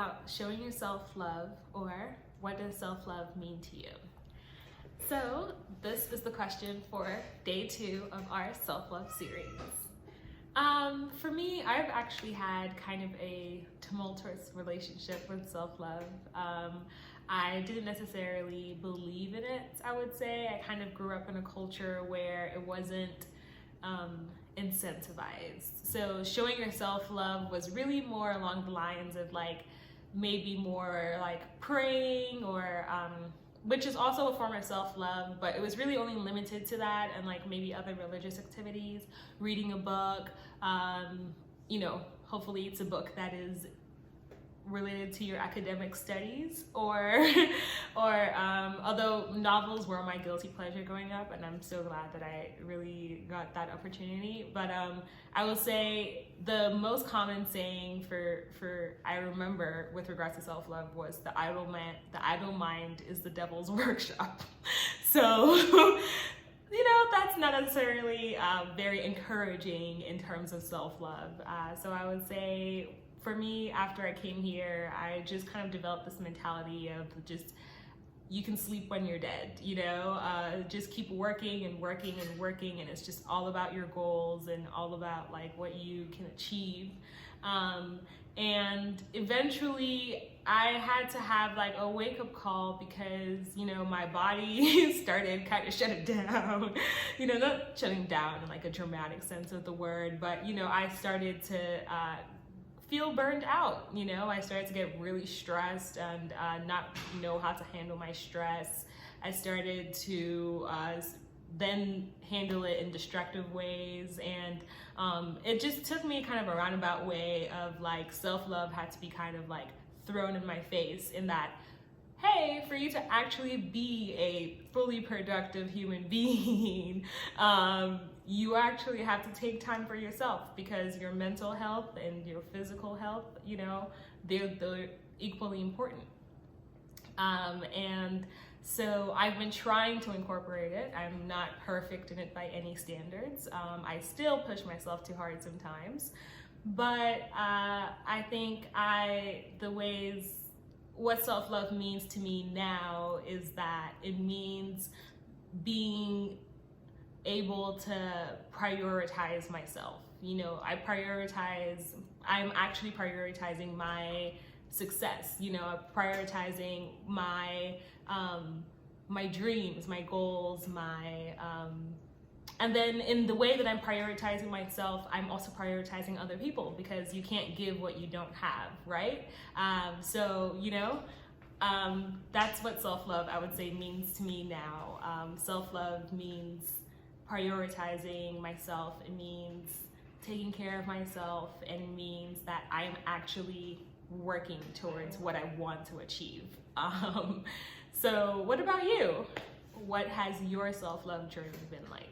about showing yourself love, or what does self-love mean to you? So this is the question for day 2 of our self-love series. For me, I've actually had kind of a tumultuous relationship with self-love. I didn't necessarily believe in it, I would say. I kind of grew up in a culture where it wasn't incentivized. So showing yourself love was really more along the lines of like maybe more like praying or which is also a form of self-love, but it was really only limited to that and like maybe other religious activities, reading a book, you know, hopefully it's a book that is related to your academic studies, or although novels were my guilty pleasure growing up, and I'm so glad that I really got that opportunity. But I will say the most common saying for I remember with regards to self-love was the idle mind is the devil's workshop. So you know, that's not necessarily very encouraging in terms of self-love. So I would say for me, after I came here, I just kind of developed this mentality of just, you can sleep when you're dead, you know, just keep working and working and working, and it's just all about your goals and all about like what you can achieve. And eventually I had to have like a wake-up call because, you know, my body started kind of shutting down, you know, not shutting down in like a dramatic sense of the word, but, you know, I started to feel burned out. You know, I started to get really stressed and not know how to handle my stress. I started to then handle it in destructive ways, and it just took me kind of a roundabout way of like self-love had to be kind of like thrown in my face, in that, hey, for you to actually be a fully productive human being, you actually have to take time for yourself, because your mental health and your physical health, you know, they're equally important. And so I've been trying to incorporate it. I'm not perfect in it by any standards. I still push myself too hard sometimes, but I think what self-love means to me now is that it means being able to prioritize myself. You know, I'm actually prioritizing my success, you know, prioritizing my my dreams, my goals, and then in the way that I'm prioritizing myself, I'm also prioritizing other people, because you can't give what you don't have, right? So, you know, that's what self-love, I would say, means to me now. Self-love means prioritizing myself. It means taking care of myself, and it means that I'm actually working towards what I want to achieve. So what about you? What has your self-love journey been like?